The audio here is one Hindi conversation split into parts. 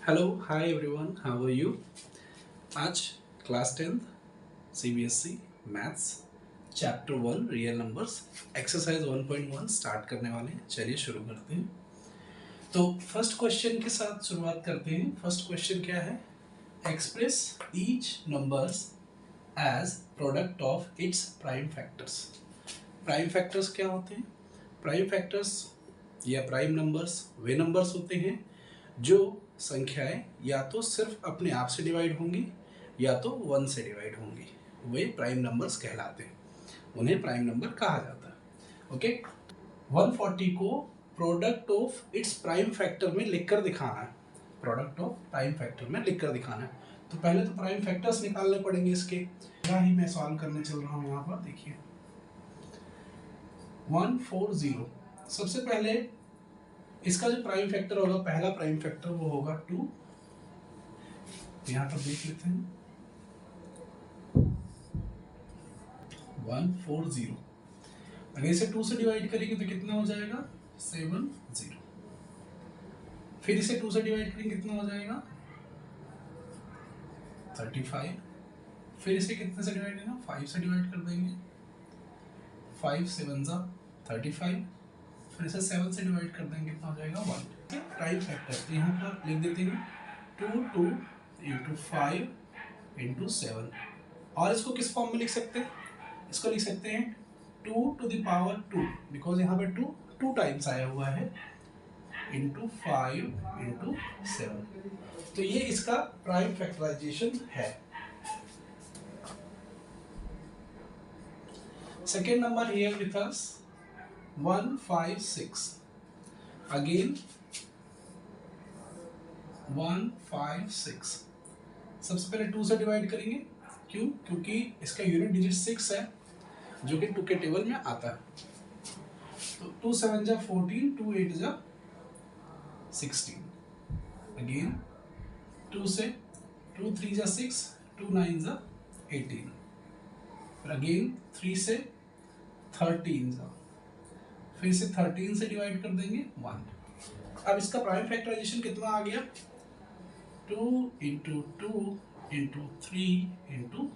Hello hi everyone, how are you. आज class 10th CBSE maths chapter 1 real numbers exercise 1.1 start करने वाले हैं। चलिए शुरू करते हैं। तो फर्स्ट क्वेश्चन के साथ शुरुआत करते हैं। फर्स्ट क्वेश्चन क्या है? Express each numbers as product of its prime factors. Prime factors क्या होते हैं? प्राइम फैक्टर्स या प्राइम नंबर्स वे नंबर्स होते हैं जो संख्याएं या तो सिर्फ अपने आप से डिवाइड होंगी या तो 1 से डिवाइड होंगी, वे प्राइम नंबर्स कहलाते हैं। उन्हें प्राइम नंबर कहा जाता है। ओके, 140 को product of its prime factor में लिखकर दिखाना है। प्रोडक्ट ऑफ प्राइम फैक्टर में लिखकर दिखाना है। तो पहले तो प्राइम फैक्टर्स निकालने पड़ेंगे इसके। क्या ही मैं सॉल्व करने चल रहा हूँ यहाँ पर, देखिए 140। सबसे पहले इसका जो प्राइम फैक्टर होगा, पहला प्राइम फैक्टर वो होगा 2। यहां पर देख लेते हैं 140। अगर इसे 2 से डिवाइड करेंगे तो कितना हो जाएगा? 70। फिर इसे 2 से डिवाइड करेंगे कितना हो जाएगा? 35। फिर इसे कितने से डिवाइड करना? 5 से डिवाइड कर देंगे। 5 7 35। फिर इसे 7 से डिवाइड कर देंगे, कितना हो जाएगा? 1। प्राइम फैक्टर तो यहाँ पर लिख देते हैं 2 इंटू 5 इंटू 7। और इसको किस फॉर्म में लिख सकते हैं? इसको लिख सकते हैं 2 टू द पावर 2, बिकॉज यहाँ पे 2 टाइम्स आया हुआ है, इंटू 5 इंटू 7। तो ये इसका प्राइम फैक्टराइजेशन है। Second number here with us 156। Again 156। सबसे पहले 2 से डिवाइड करेंगे। क्यों? क्योंकि इसका यूनिट डिजिट 6 है, जो कि 2 के टेबल में आता है। तो 2 7 जा 14, 2 8 जा 16। अगेन 2 से 2 3 जा 6, 2 9 जा 18। फिर अगेन 3 से 13 जा, फिर से 13 से डिवाइड कर देंगे 1। अब इसका प्राइम फैक्टराइजेशन कितना आ गया? 2 into 2 into 3 into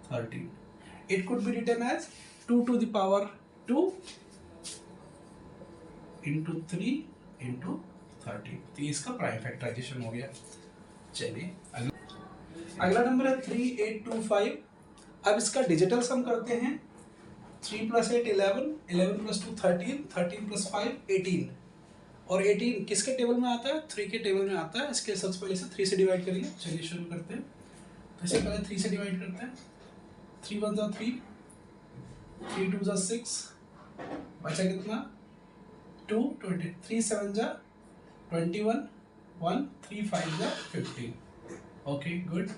13। It could be written as 2 to the power 2 into 3 into 13। तो इसका प्राइम फैक्टराइजेशन हो गया। चलिए अगला नंबर है 3825। अब इसका डिजिटल सम करते हैं। 3 + 8 11, 11 + 2 13, 13 + 5 18। और 18 किसके टेबल में आता है? 3 के टेबल में आता है। इसके सबसे पहले से 3 से डिवाइड करेंगे। चलिए शुरू करते हैं। तो इसे पहले 3 से डिवाइड करते हैं। 3 1 जा 3, 3 2 जा 6, बचा कितना? 2 20, 3 7 जा 21, 1 3 5 जा 15। Okay good.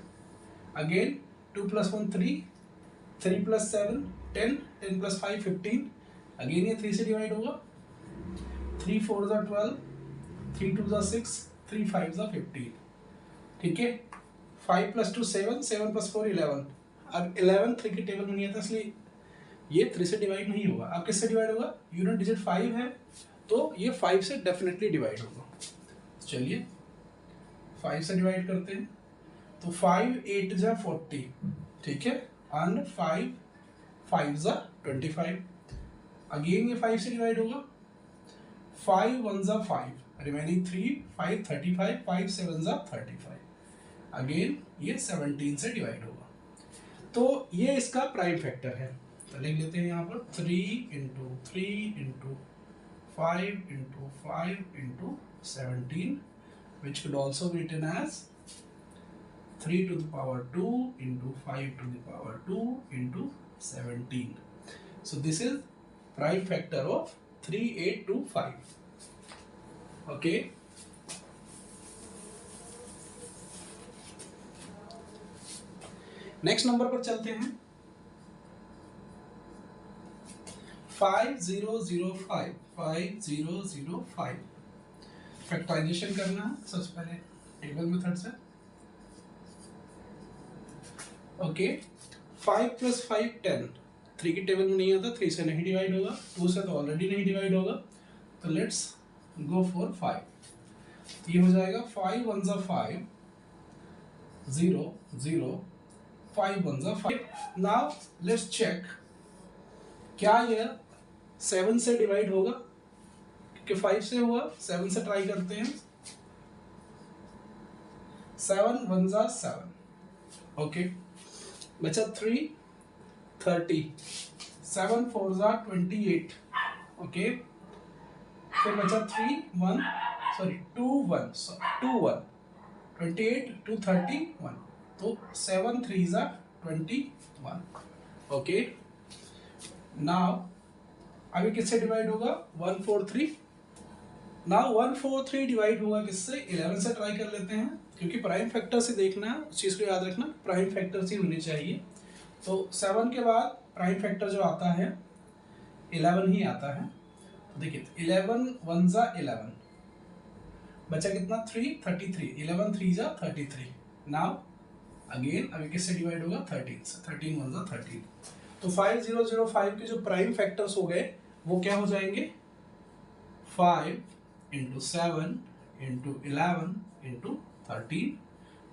अगेन 2 + 1 3, 3 + 7 10, 10 + 5 15। अगेन ये 3 से डिवाइड होगा। 3 4 जा 12, 3 2 जा 6, 3 5 जा 15। ठीक है। 5 + 2 7, 7 + 4 11। अब 11 3 के टेबल में नहीं आता, इसलिए ये 3 से डिवाइड नहीं होगा। अब किससे डिवाइड होगा? यूनिट डिजिट 5 है, तो ये 5 से डेफिनेटली डिवाइड होगा। चलिए 5 से डिवाइड करते हैं। तो 5 8 जा 40। ठीक है। एंड 5 5 जा 25। अगेन ये 5 से डिवाइड होगा। 5 1 जा 5, रिमेनिंग 3 5 35, 5 7 जा 35। अगेन ये 17 से डिवाइड होगा। तो ये इसका प्राइम फैक्टर है। तो लिख लेते हैं यहाँ पर 3 into 3 into 5 into 5 into 17, which could also be written as 3 to the power 2 into 5 to the power 2 into 17. So this is prime factor of 3825. Okay. Next number पर चलते हैं। 5005। 5005 फैक्टराइजेशन करना है। सबसे पहले टेबल मेथड से। ओके 5 + 5 10। 3 के टेबल में नहीं आता, 3 से नहीं डिवाइड होगा, 2 से तो ऑलरेडी नहीं डिवाइड होगा। तो लेट्स गो फॉर 5। ये हो जाएगा 5 1 जा 5, 0 0, 5 1 जा 5। नाउ लेट्स चेक क्या यह 7 से डिवाइड होगा, क्योंकि 5 से हुआ, 7 से ट्राई करते हैं। 7 1 जा 7, ओके, बचा 3 30, 7 4 जा 28, ओके, फिर बचा 2 1 28 2 31, तो 7 3 जा 21, ओके। नाउ अभी किससे डिवाइड होगा, 1 4 3। नाउ 1 4 3 डिवाइड होगा किससे, 11 से ट्राई कर लेते हैं, क्योंकि प्राइम फैक्टर से देखना है, उस चीज़ को याद रखना, प्राइम फैक्टर से होनी चाहिए। तो 7 के बाद प्राइम फैक्टर जो आता है 11 ही आता है। तो देखिए 11 1 जा 11, बचा कितना 3 33, 11 3 जा 33। नाउ अगेन अभी किससे डिवाइड होगा, 13 से, 13 1 जा 13। तो 5005 के जो प्राइम फैक्टर्स हो गए वो क्या हो जाएंगे, 5 इंटू 7 इंटू 11 इंटू 13।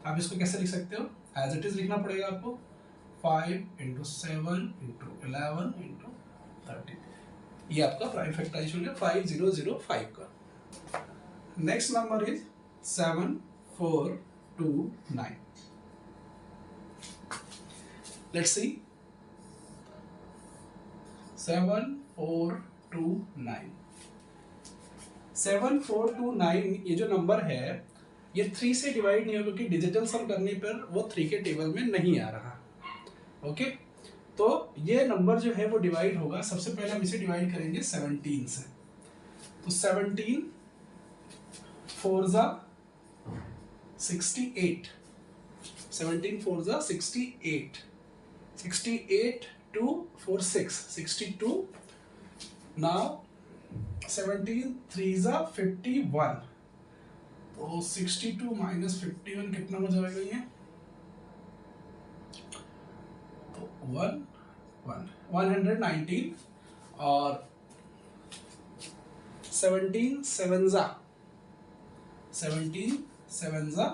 आप इसको कैसे लिख सकते हो, एज इट इज लिखना पड़ेगा आपको, 5 इंटू 7 इंटू 11 इंटू 13। ये आपका प्राइम फैक्टराइजेशन है 5005 का। Next number is 7 4 2 9। Let's see 7 4 2 9। 7 4 2 9 ये जो नंबर है ये 3 से डिवाइड नहीं होगा, क्योंकि डिजिटल सम करने पर वो 3 के टेबल में नहीं आ रहा, ओके। तो ये नंबर जो है वो डिवाइड होगा, सबसे पहले हम इसे डिवाइड करेंगे 17 से। तो 17 4 जा 68, 17 4 जा 68, 68 2 4 6 62। नाउ 17 3 जा 51, तो 62 माइनस 51 कितना हो जाएगा ये, तो 119। और 17 7 जा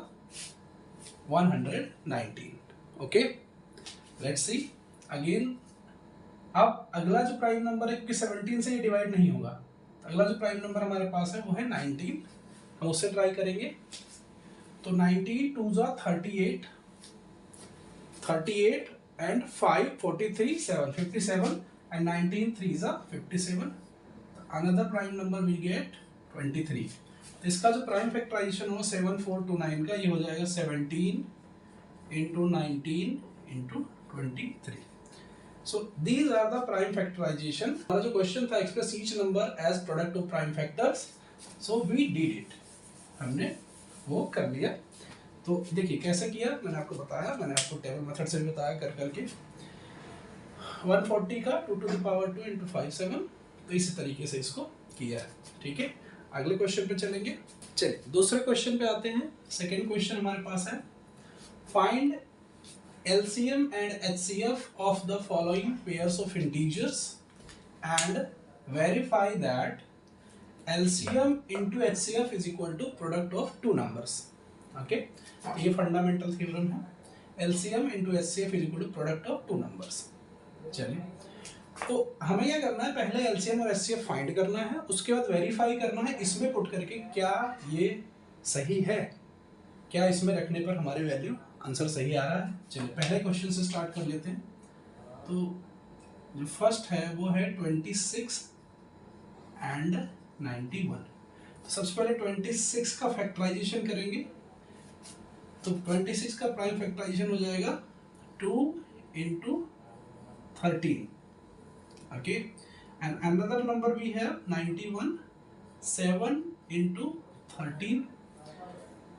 119, ओके। Let's see again. अब अगला जो प्राइम नंबर है, क्योंकि 17 से ये डिवाइड नहीं होगा, अगला जो प्राइम नंबर हमारे पास है वो है 19, हम उससे ट्राई करेंगे। तो 19 2 जा 38, 38 एंड 5 43 7 57, एंड 19 3 जा 57। Another prime number we get 23। तो इसका जो प्राइम फैक्टराइजेशन हो 7 4 2 9 का, ये हो जाएगा 17 into 19 into 23। So these are the prime factorization. हमारा जो क्वेश्चन था, express each number as product of prime factors, so we did it, हमने वो कर लिया। तो देखिए कैसे किया, मैंने आपको बताया, मैंने आपको टेबल मेथड से भी बताया कर करके। 140 का 2 to the power 2 into 5 7, तो इसी तरीके से इसको किया है, ठीक है। अगले क्वेश्चन पे चलेंगे। चलिए दूसरे क्वेश्चन पे आते हैं। सेकेंड क्वेश्चन हमारे पास है, find LCM and HCF of the following pairs of integers and verify that LCM into HCF is equal to product of two numbers. Okay, ये फंडामेंटल थ्योरम है, LCM into HCF is equal to product of two numbers। चलिए, तो हमें क्या करना है, पहले LCM और HCF फाइंड करना है, उसके बाद वेरीफाई करना है इसमें पुट करके क्या ये सही है, क्या इसमें रखने पर हमारी वैल्यू आंसर सही आ रहा है। चलिए पहले क्वेश्चन से स्टार्ट कर लेते हैं। तो जो फर्स्ट है वो है 26 एंड 91। तो सबसे पहले 26 का फैक्टराइजेशन करेंगे। तो 26 का प्राइम फैक्टराइजेशन हो जाएगा 2 into 13, okay. And another number we have 91, 7 into 13।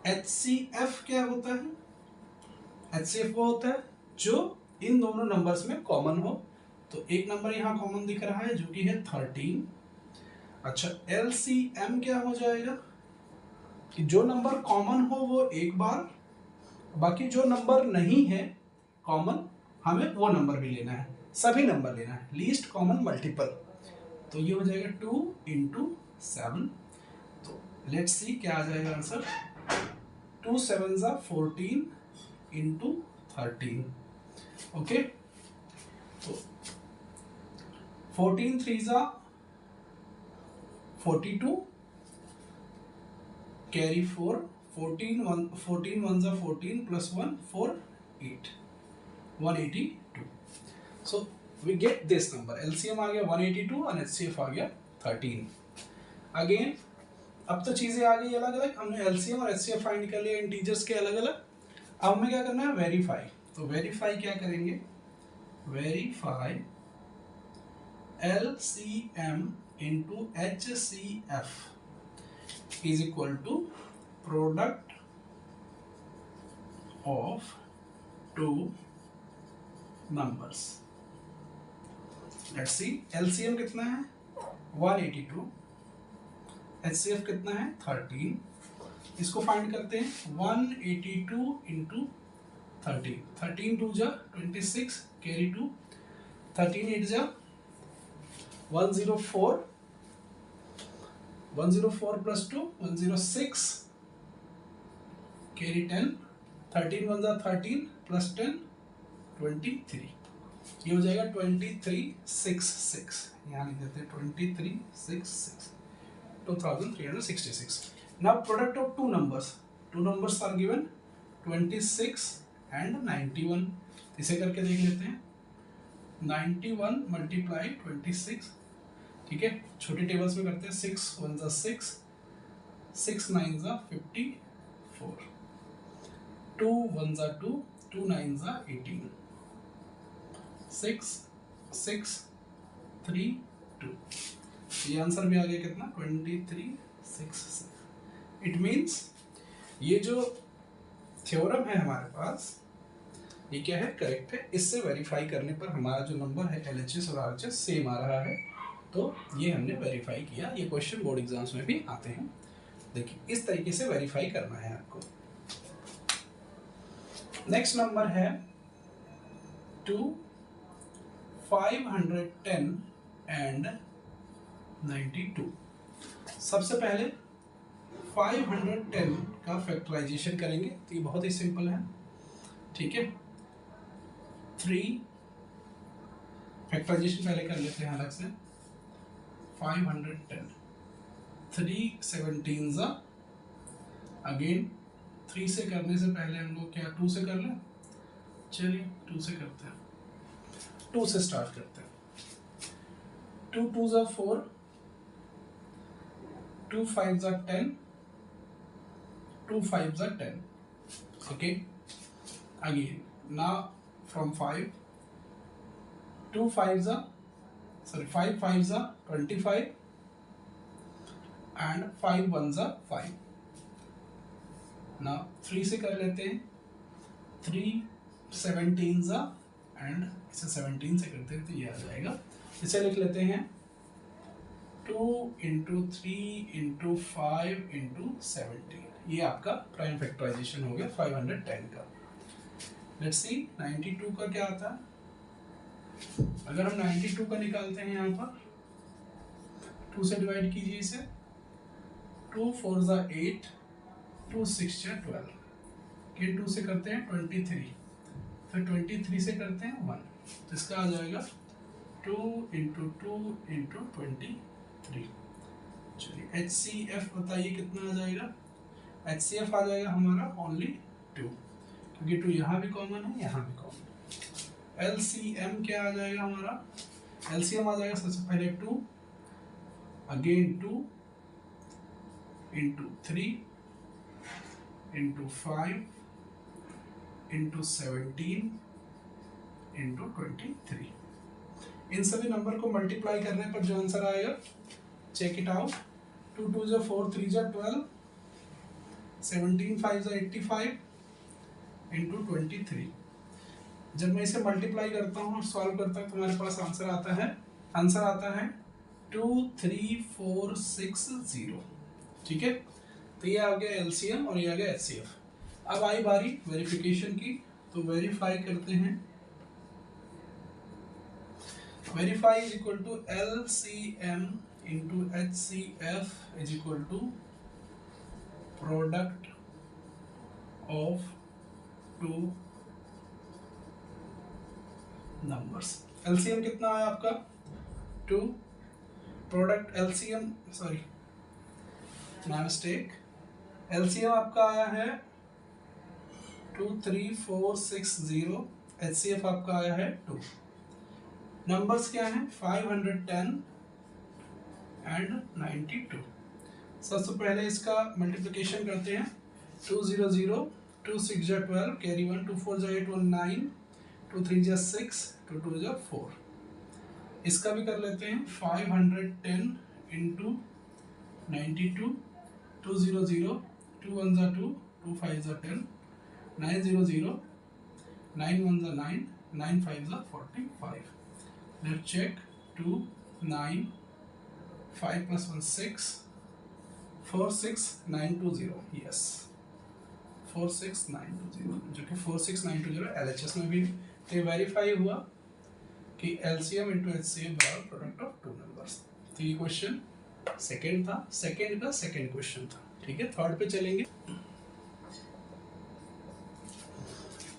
HCF क्या होता है, HCF वो होता है जो इन दोनों नंबर्स में कॉमन हो। तो एक नंबर यहाँ कॉमन दिख रहा है जो कि है 13। अच्छा, LCM क्या हो जाएगा कि जो नंबर कॉमन हो वो एक बार, बाकी जो नंबर नहीं है कॉमन हमें वो नंबर भी लेना है, सभी नंबर लेना है, लीस्ट कॉमन मल्टीपल। तो ये हो जाएगा 2 इंटू 7। तो लेट्स सी क्या आ जाएगा आंसर। 2 7 जा 14 इंटू 13। ओके, तो 14 3 जा 42, कैरी 4, 14 1 जा 14 plus 1 4 8, 182। So we get this number. LCM आ गया 182 और एचसीएफ आ गया 13। अगेन अब तो चीजें आ गई अलग अलग, हमने एलसीएम और एचसीएफ फाइंड कर लिया इंटीजर्स के अलग अलग। अब हमें क्या करना है, वेरीफाई। तो वेरीफाई क्या करेंगे, verify LCM into HCF is equal to product of two numbers. Let's see, LCM कितना है 182, HCF कितना है 13। इसको फाइंड करते हैं, 182 इंटू 13, 13 2 जा 26, कैरी 2, 13 8 जा 104, 104 प्लस 2 106, कैरी 10, 13 1 जा 13 प्लस 10 23। ये हो जाएगा 2366, यहाँ लिख देते हैं 2366, 2366। Now product of two numbers are given 26 and 91। इसे करके देख लेते हैं, 91 मल्टीप्लाई 26, ठीक है, छोटे टेबल्स में करते हैं। 6 1 जा 6, 6 9 जा 54, 2 1 जा 2, 2 9 जा 18, 6 6 3 2। ये आंसर भी आ गया कितना 2366। इट मीन्स ये जो थ्योरम है हमारे पास, ये क्या है, करेक्ट है। इससे वेरीफाई करने पर हमारा जो नंबर है LHS और RHS सेम आ रहा है। तो ये हमने वेरीफाई किया। ये क्वेश्चन बोर्ड एग्जाम्स में भी आते हैं। देखिए इस तरीके से वेरीफाई करना है आपको। नेक्स्ट नंबर है 2 510 एंड 92। सबसे पहले 510 का फैक्टराइजेशन करेंगे, तो ये बहुत ही सिंपल है, ठीक है। 3 फैक्टराइजेशन पहले कर लेते हैं अलग से। 510 3 17 जा, अगेन 3 से करने से पहले हम लोग क्या 2 से कर लें, चलिए 2 से करते हैं, 2 से स्टार्ट करते हैं। 2 2 जा 4, 2 5 जा 10, 2 5 जा 10, okay, again now from 5, 2 5 जा 5 5 जा 25 and 5 1 जा 5। now 3 से कर लेते हैं, 3 17 जा एंड इसे 17 से करते हैं तो ये आ जाएगा। इसे लिख लेते हैं 2 इंटू 3 इंटू 5 इंटू 17। ये आपका प्राइम फैक्टराइजेशन हो गया 510 का। लेट्स सी 92 का क्या आता है। अगर हम 92 का निकालते हैं यहाँ पर, 2 से डिवाइड कीजिए इसे, 2 4 जा 8, 2 6 जा 12, के 2 से करते हैं 23, फिर 23 से करते हैं 1, तो इसका आ जाएगा 2 इंटू 2 इंटू 23। चलिए HCF बताइए कितना आ जाएगा। HCF आ जाएगा हमारा ओनली 2, क्योंकि 2 यहाँ भी कॉमन है, यहाँ भी कॉमन है। LCM क्या आ जाएगा हमारा, LCM आ जाएगा सबसे पहले 2, again 2 into 3 into 5 into 17 into 23। इन सभी नंबर को मल्टीप्लाई करने पर जो आंसर आएगा, चेक इट आउट। 2 2 जा 4, 3 जा 12, 17 5 जा 85 इंटू 23। जब मैं इसे मल्टीप्लाई करता हूँ और सॉल्व करता हूँ तो हमारे पास आंसर आता है 23460, ठीक है। तो ये आ गया LCM और ये आ गया HCF। अब आई बारी वेरिफिकेशन की, तो वेरीफाई करते हैं। Verify is equal to LCM into HCF is equal to product of two numbers. LCM कितना आया आपका 2, product LCM sorry my mistake, LCM आपका आया है 23460, एचसीएफ आपका आया है 2। नंबर्स क्या हैं 510 एंड 92। सबसे पहले इसका मल्टीप्लिकेशन करते हैं 200, 2 6 जा 12, कैरी 1, 2 4 जा 8, 1 9, 2 3 जा 6, 2 2 जा 4। इसका भी कर लेते हैं 510 इंटू 92, 200, 2 1 जा 2, 2 5 जा 10, 900, 9 1 जा 9, 9 5 जा 45। Let's check 2 9 5 plus 1 6 46920, yes 46920, जो कि 46920 LHS में भी तो वेरीफाई हुआ कि LCM इंटू HCF बराबर प्रोडक्ट ऑफ टू नंबर्स। तो ये क्वेश्चन सेकेंड था, सेकेंड का सेकेंड क्वेश्चन था। ठीक है, थर्ड पे चलेंगे।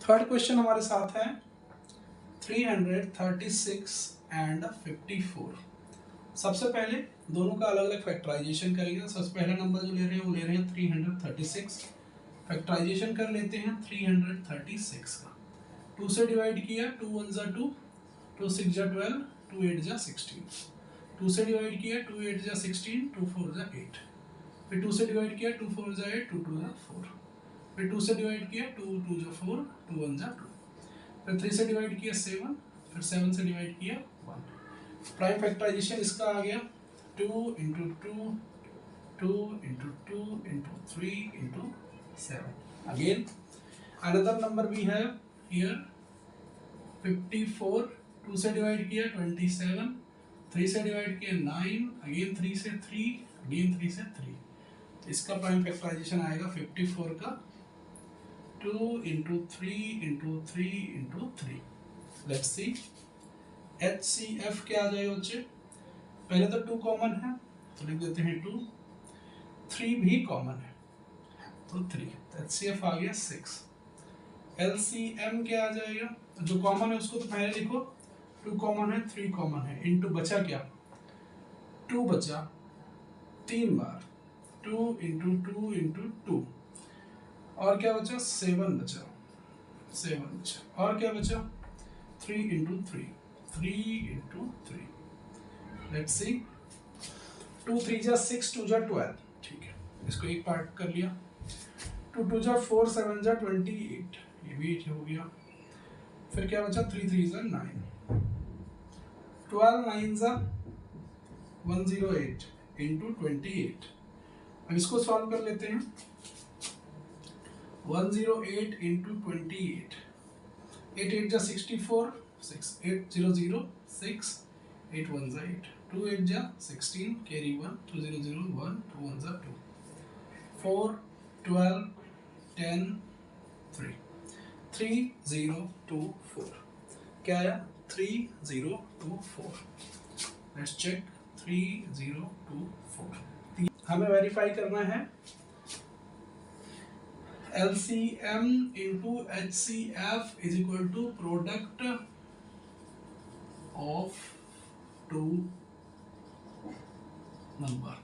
थर्ड क्वेश्चन हमारे साथ है 336 एंड 54। सबसे पहले दोनों का अलग अलग फैक्टराइजेशन करेंगे। सबसे पहला नंबर जो ले रहे हैं वो ले रहे हैं 336, फैक्टराइजेशन कर लेते हैं 336 का। 2 से डिवाइड किया, 2 1 जा 2, 2 6 जा 12, 2 8 जा 16। 2 से डिवाइड किया, 2 8 जा 16, 2 4 जा 8। फिर 2 से डिवाइड किया, 2 4 जा 8, 2 2 जा 4। फिर 2 से डिवाइड किया, 2 2 जा 4, 2 1 जा 2। फिर 3 से डिवाइड किया 7, फिर 7 से डिवाइड किया 1। प्राइम फैक्टराइजेशन इसका आ गया 2 into 2, 2 into 2 into 3 into 7। Again another number भी है हियर 54। 2 से डिवाइड किया 27, 3 से डिवाइड किया 9, अगेन 3 से 3, अगेन 3 से 3। इसका प्राइम फैक्टराइजेशन आएगा 54 का 2 into 3 into 3 into 3। Let's see HCF क्या आ जाएगा बच्चे, पहले तो 2 कॉमन है तो लिख देते हैं 2, 3 भी कॉमन है तो 3, HCF आ गया 6। LCM क्या आ जाएगा, जो कॉमन है उसको तो पहले लिखो, 2 कॉमन है 3 कॉमन है, इनटू बचा क्या 2 बचा 3 बार, 2 इंटू 2 इंटू 2, और क्या बचा 7 बचा, 7 बचा, और क्या बचा 3 इंटू 3, 3 इंटू 3। लेट्स सी 2 3 जा 6, 2 जा 12। ठीक है, इसको एक पार्ट कर लिया। 2 2 जा 4, 7 जा 28, ये भी 8 हो गया। फिर क्या बचा 3 3 जा 9, 12 9 जा 108 इंटू 28। अब इसको सॉल्व कर लेते हैं 108 इंटू 28, 8 8 जा 64, 6 8 0 0 6, 8 1 जा 8, 2 8 जा 16, कैरी 1, 2 0 0 1, 2 1 जा 2, 4 12 10 3, 3 0 2 4। क्या आया 3 0 2 4। Let's check 3 0 2 4। हमें वेरीफाई करना है LCM into HCF is equal to product of two number।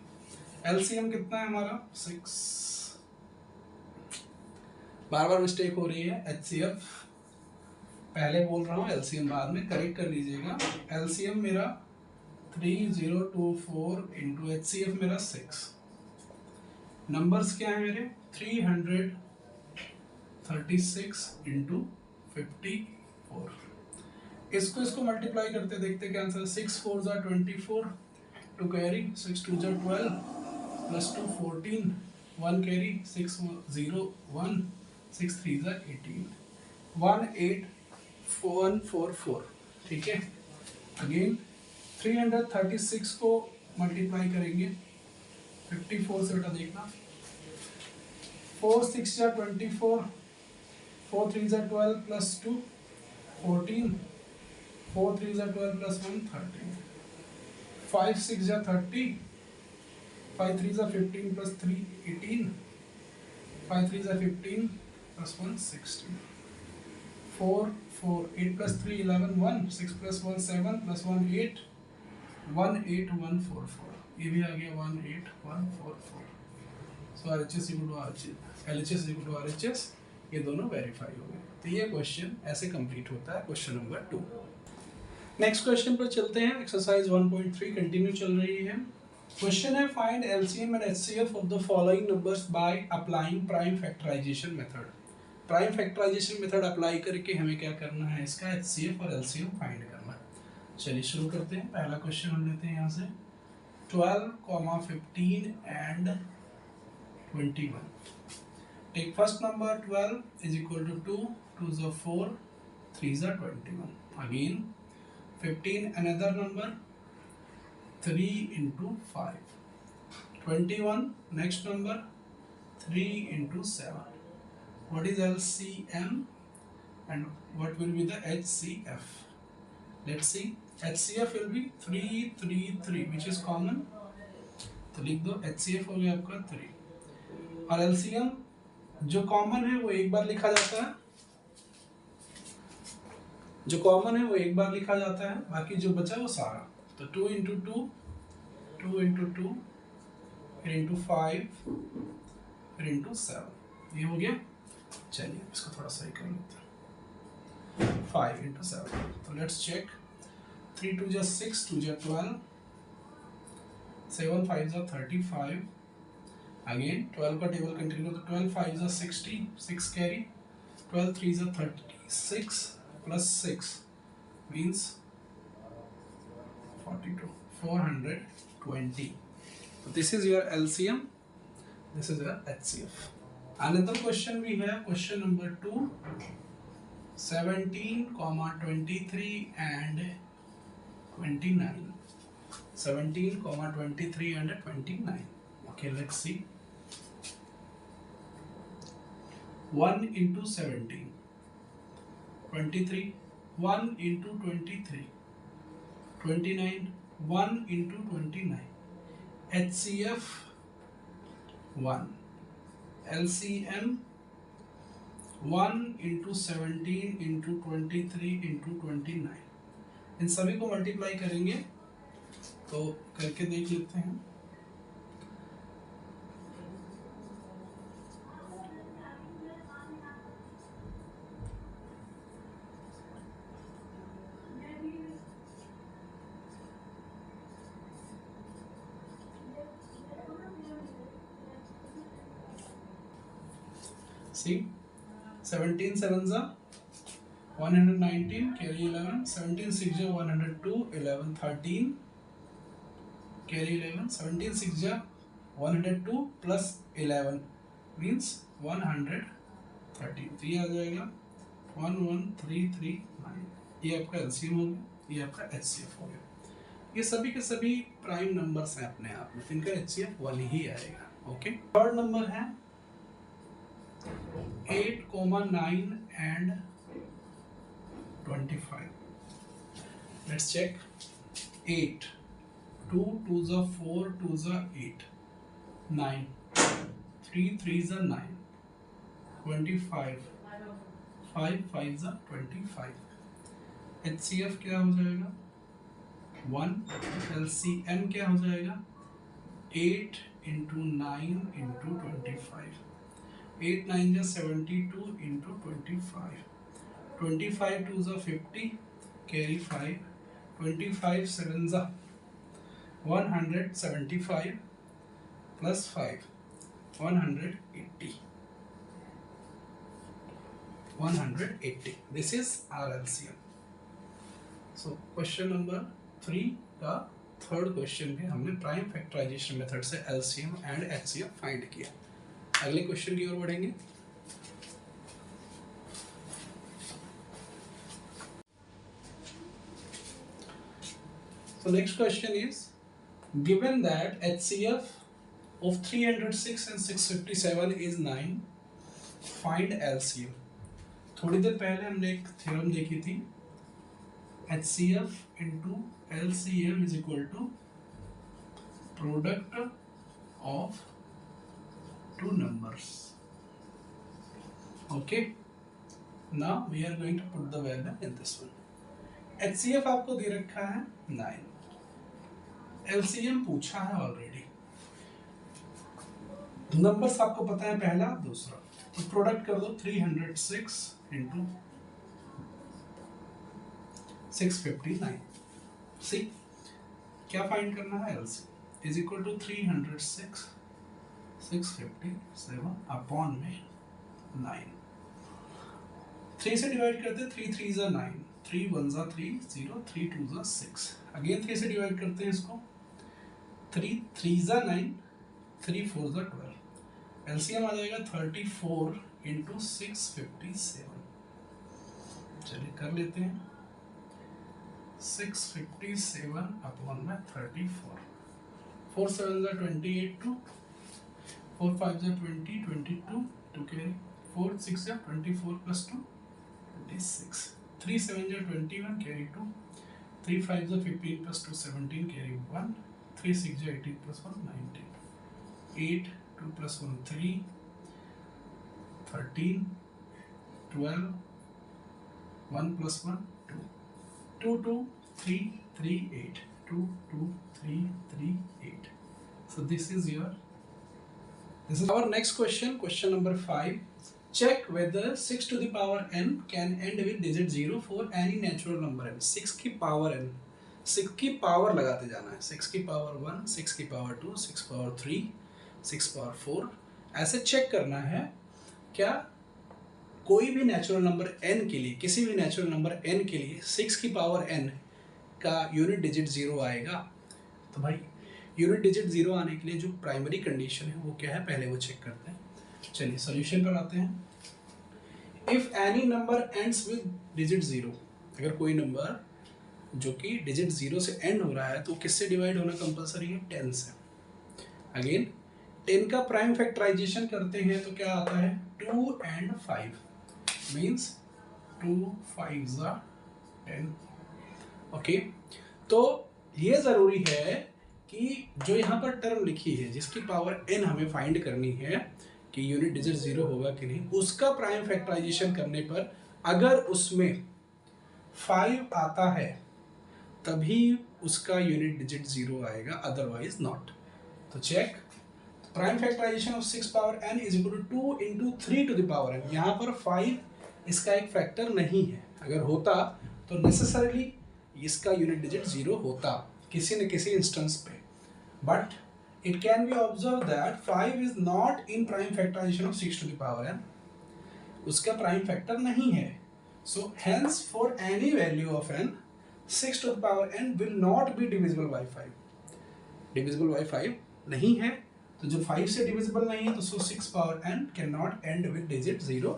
LCM कितना है हमारा 6, बार बार मिस्टेक हो रही है। HCF पहले बोल रहा हूँ, LCM बाद में करेक्ट कर लीजिएगा। LCM मेरा 3024 इंटू HCF मेरा 6। नंबर्स क्या है मेरे 336 इंटू 54। इसको मल्टीप्लाई करते देखते क्या आंसर 6 4 जा 24, 2 कैरी 6 2 जा 12 प्लस 2 14, 1 कैरी 6 0 1, 6 3 जा 18, 18144। ठीक है, अगेन 336 को मल्टीप्लाई करेंगे 54 से बेटा देखना, 4 6 जा 24, 4 3 जा 12 प्लस 2 14, 4 3 जा 12 प्लस 1 13, 5 6 जा 30, 5 3 जा 15 plus 3 18, 5 3 is 15 plus 1 16 4 4 8 plus 3 11 1 6 plus 1 7 plus 1 8 18144 ये भी आ गया 18144। So RHS equal to LHS equal to RHS, ये दोनों वेरीफाई हो गए। तो ये क्वेश्चन ऐसे कंप्लीट होता है क्वेश्चन नंबर 2। नेक्स्ट क्वेश्चन पर चलते हैं। एक्सरसाइज 1.3 कंटिन्यू चल रही है। क्वेश्चन है find LCM and HCF of the following numbers by applying prime factorization method. Prime factorization method apply करके हमें क्या करना है, इसका HCF और LCM फाइंड करना है। चलिए शुरू करते हैं। पहला क्वेश्चन हम लेते हैं यहाँ से 12, 15 and 21। Take first number 12 is equal to 2, 2s are 4, 3s are 21. Again 15 another number, 3 into 5. 21 next number, 3 into 7. What is LCM and what will be the HCF? Let's see. HCF will be 3 3 3 which is common, तो लिख दो HCF हो गया आपका 3। और LCM जो कॉमन है वो एक बार लिखा जाता है, जो कॉमन है वो एक बार लिखा जाता है, बाकी जो बचा वो सारा। तो 2 into 2, 2 into 2, फिर into 5, फिर into 7, ये हो गया। चलिए इसको थोड़ा सही कर लेते हैं। 5 into 7, तो लेट्स चेक। 3 2 जा 6, 2 जा 12, 7 5 जा 35। अगेन 12 का टेबल कंटिन्यू, तो 12 5 जा 60, 6 कैरी, 12 3 जा 36 plus 6 means 42, 420. So this is your LCM, this is your HCF. Another question we have, question number 2, 17, 23 and 29. 17, 23 and 29. Okay, let's see. 1 into 17, 23, 1 into 23, 29, 1 into 29, HCF 1, LCM 1 into 17 into 23 into 29। इन सभी को मल्टीप्लाई करेंगे तो करके देख लेते हैं। See, 17 sevens are 119, carry 11, 17 6 are 102, 11 13, carry 11, 17 6 are 102 plus 11 means 113, तो ये आ जाएगा 11339। ये आपका LCM हो गया, ये आपका HCF हो गया। ये सभी के सभी प्राइम नंबर्स हैं अपने आप में, इनका HCF 1 ही आएगा। ओके, थर्ड नंबर है 8, 9 and 25. Let's check. 8, 2 2s are 4, 2s are 8, 9, 3 3s are 9, 25, 5 5s are 25। HCF क्या हो जाएगा 1, LCM क्या हो जाएगा 8 into 9 into 25। 8 9 is 72 into 25, 25 2s are 50, carry 5, 25 7s are 175 plus 5, 180, 180। This is our LCM. So question number 3 का थर्ड क्वेश्चन में हमने प्राइम फैक्टराइजेशन मेथड से LCM एंड HCF फाइंड किया। अगले क्वेश्चन की ओर बढ़ेंगे। So next question is, given that HCF of 306 and 657 is 9, find LCM। थोड़ी देर पहले हमने एक थ्योरम देखी थी, HCF into LCM is equal to product of two numbers। Okay, now we are going to put the value in this one. HCF आपको दे रखा है 9, LCM पूछा है ऑलरेडी, नंबर्स आपको पता है पहला दूसरा, तो प्रोडक्ट कर दो 306 इंटू 659। सी क्या फाइंड करना है, LCM is equal to 306 657 upon में 9। 3 से डिवाइड करते हैं, 3 3 ज़ा 9, 3 1 ज़ा 3 0, 3 2 ज़ा 6, अगेन 3 से डिवाइड करते हैं इसको, 3 3 ज़ा 9, 3 4 ज़ा 12, एलसीएम आ जाएगा 34 इंटू 657। चलिए कर लेते हैं, 657 अपॉन में 34, 4 7 ज़ा 28, 2 4 5 ज़ा 20, 22 2 कैरी, 4 6 ज़ा 24 प्लस 2 26, 3 7 ज़ा 21 कैरी 2, 3 5 ज़ा 15 प्लस 2 17 कैरी 1, 3 6 ज़ा 18 plus 1 19, 8 2 plus 1 3, 13 12, 1 plus 1 2, 2 2 3 3 8, 2 2 3 3 8. So this is our next question, question number 5. Check whether 6 to the power n can end with digit 0 for any natural number n. 6 की power n, 6 की power लगाते जाना है, 6 की power 1, 6 की power 2, 6 power 3, 6 पावर 4, ऐसे चेक करना है क्या कोई भी नेचुरल नंबर n के लिए, किसी भी नेचुरल नंबर n के लिए 6 की पावर n का यूनिट डिजिट 0 आएगा। तो भाई यूनिट डिजिट 0 आने के लिए जो प्राइमरी कंडीशन है वो क्या है, पहले वो चेक करते हैं। चलिए सॉल्यूशन पर आते हैं। If any number ends with digit 0, अगर कोई नंबर जो कि डिजिट 0 से एंड हो रहा है तो किससे डिवाइड होना कंपलसरी है, 10 से। अगेन 10 का प्राइम फैक्टराइजेशन करते हैं तो क्या आता है, 2 and 5 मीन्स 2 5 ज़ा 10। ओके, तो ये ज़रूरी है कि जो यहाँ पर टर्म लिखी है जिसकी पावर n हमें फाइंड करनी है कि यूनिट डिजिट 0 होगा कि नहीं, उसका प्राइम फैक्टराइजेशन करने पर अगर उसमें 5 आता है तभी उसका यूनिट डिजिट 0 आएगा, अदरवाइज नॉट। तो check, prime factorization of 6 power n is equal to 2 into 3 to the power n। यहाँ पर 5 इसका एक फैक्टर नहीं है, अगर होता तो नेसेसरली इसका यूनिट डिजिट 0 होता किसी न किसी इंस्टेंस पे, but it can be observe that 5 is not in prime factorization of 6 to the power n, उसका प्राइम फैक्टर नहीं है। So hence for any value of n 6 to the power n will not be divisible by 5, divisible by 5 नहीं है, तो जब 5 से डिविजिबल नहीं है तो 6 power n can not and with digit 0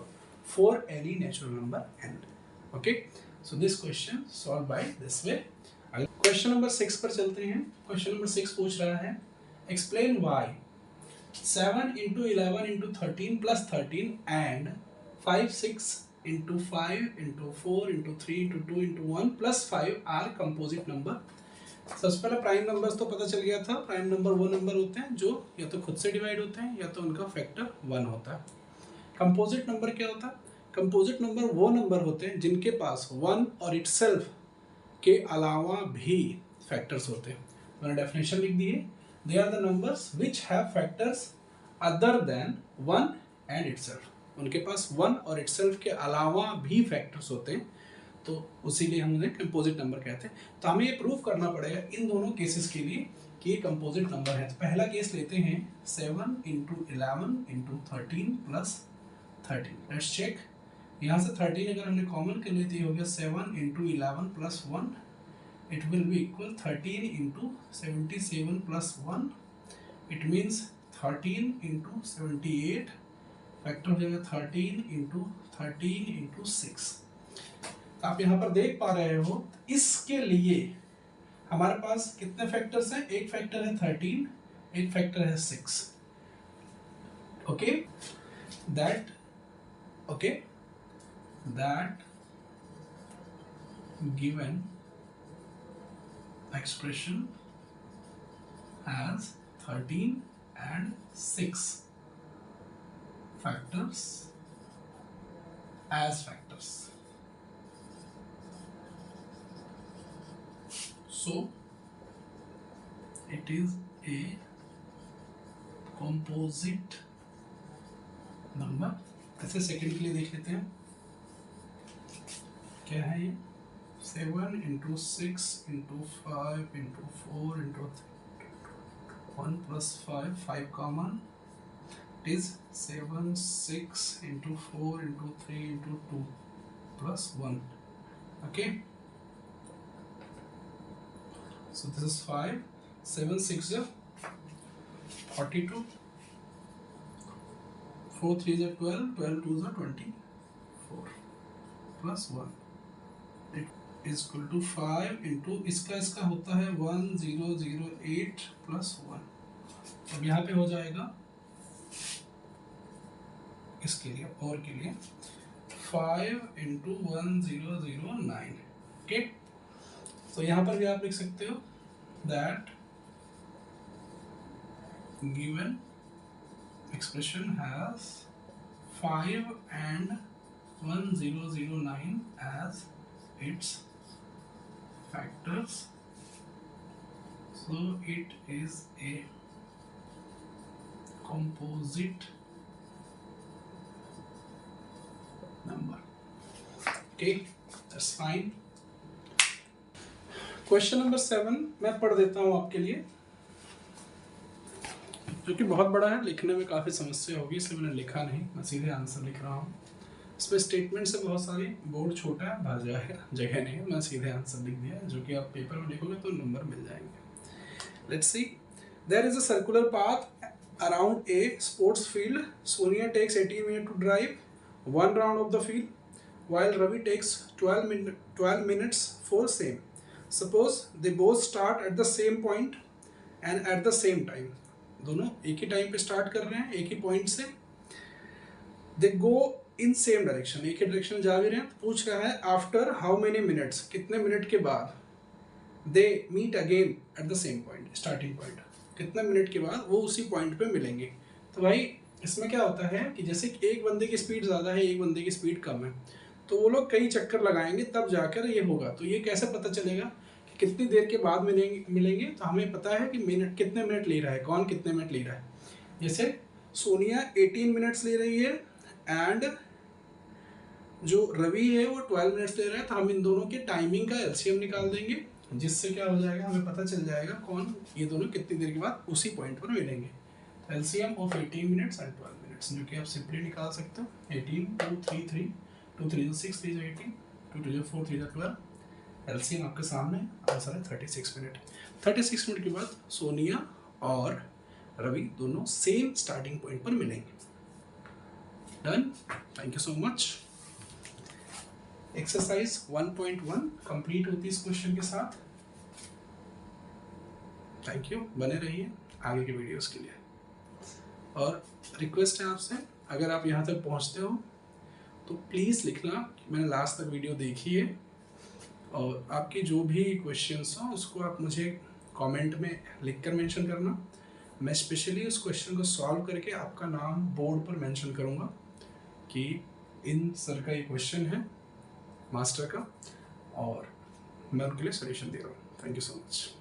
for any natural number n। Okay, so this question solve by this way. Question number 6 पर चलते हैं। क्वेश्चन नंबर 6 पूछ रहा है, explain why 7 into 11 into 13 plus 13 and 5 6 into 5 into 4 into 3 into 2 into 1 plus 5 are composite number. सबसे पहले प्राइम नंबर्स तो पता चल गया था, प्राइम नंबर वो नंबर होते हैं जो या तो खुद से डिवाइड होते हैं या तो उनका फैक्टर 1 होता है। कंपोजिट नंबर क्या होता है, कंपोजिट नंबर वो नंबर होते हैं जिनके पास 1 और इटसेल्फ के अलावा भी फैक्टर्स होते हैं। मैंने डेफिनेशन लिख दी है, they are the numbers which have factors other than 1 and itself. उनके पास 1 और इटसेल्फ के अलावा भी फैक्टर्स होते हैं, तो उसीलिए हम उन्हें कंपोजिट नंबर कहते हैं। तो हमें ये प्रूव करना पड़ेगा इन दोनों केसेस के लिए कि ये कंपोजिट नंबर है। तो पहला केस लेते हैं 7 into 11 into 13 plus 13। Let's check, यहाँ से 13 अगर हमने कॉमन कर ली तो ये हो गया 7 into 11 plus 1, it will be equal 13 into 77 plus 1, it means 13 into 78, factor हो जाएगा 13 इंटू 6। आप यहाँ पर देख पा रहे हो, इसके लिए हमारे पास कितने फैक्टर्स हैं, एक फैक्टर है 13, एक फैक्टर है 6। Okay, that given expression has 13 and 6 factors as factors. So it is a composite number. ऐसे सेकंड के लिए देख लेते हैं क्या है ये 7 into 6 into 5 into 4 into 1 plus 5 common it is 7 6 into 4 into 3 into 2 plus 1. Okay, so this is 5 7 6 is 42 4 3 is 12 12 2 is 24 plus 1 it is equal to 5 into इसका होता है 1008 plus 1. अब यहाँ पे हो जाएगा इसके लिए और के लिए 5 into 1009. ओके, तो यहाँ पर भी आप लिख सकते हो that given expression has 5 and 1009 as its factors, so it is a composite number. Okay, that's fine. Question number 7 मैं पढ़ देता हूँ आपके लिए, जो कि बहुत बड़ा है, लिखने में काफ़ी समस्या होगी इसलिए मैंने लिखा नहीं, मैं सीधे आंसर लिख रहा हूँ. इसमें स्टेटमेंट से बहुत सारी, बोर्ड छोटा है भर जाएगा, जगह नहीं है, मैं सीधे आंसर लिख दिया, जो कि आप पेपर में लिखोगे तो नंबर मिल जाएंगे. Let's see, there is a circular path around a sports field. Sonia takes 18 minute to drive one round of the field, while Ravi takes 12 minutes for same. Suppose they both start at the same point and at the same time. दोनों एक ही टाइम पे स्टार्ट कर रहे हैं, एक ही पॉइंट से. They go in same direction, एक ही डायरेक्शन में जा भी रहे हैं. पूछ रहा है आफ्टर हाउ मेनी मिनट्स, कितने मिनट के बाद they meet again at the same point, starting point, कितने मिनट के बाद वो उसी पॉइंट पे मिलेंगे. तो भाई इसमें क्या होता है कि जैसे एक बंदे की स्पीड ज़्यादा है, एक बंदे की स्पीड कम है, तो वो लोग कई चक्कर लगाएंगे तब जाकर ये होगा. तो ये कैसे पता चलेगा कि कितनी देर के बाद मिलेंगे? तो हमें पता है कि मिनट कितने मिनट ले रहा है, कौन कितने मिनट ले रहा है. जैसे सोनिया 18 मिनट्स ले रही है एंड जो रवि है वो 12 मिनट्स ले रहा है, तो हम इन दोनों के टाइमिंग का एलसीएम निकाल देंगे, जिससे क्या हो जाएगा, हमें पता चल जाएगा कौन ये दोनों कितनी देर के बाद उसी पॉइंट पर मिलेंगे. LCM of 18 minutes and 12 minutes, जो कि आप सिंपली निकाल सकते हो. 18 2 3 3 2 3 6 3 18 2 2 4 3 12. एलसीएम आपके सामने, आंसर है 36 मिनट. 36 मिनट के बाद सोनिया और रवि दोनों सेम स्टार्टिंग पॉइंट पर मिलेंगे. Done, thank you so much. Exercise 1.1 complete होती है इस क्वेश्चन के साथ. थैंक यू, बने रहिए आगे के वीडियोस के लिए. और रिक्वेस्ट है आपसे, अगर आप यहाँ तक पहुँचते हो तो प्लीज़ लिखना कि मैंने लास्ट तक वीडियो देखी है, और आपकी जो भी क्वेश्चंस हो उसको आप मुझे कमेंट में लिखकर मेंशन करना. मैं स्पेशली उस क्वेश्चन को सॉल्व करके आपका नाम बोर्ड पर मेंशन करूँगा कि इन सर का ये क्वेश्चन है मास्टर का, और मैं उनके लिए सॉल्यूशन दे रहा हूँ. Thank you so much.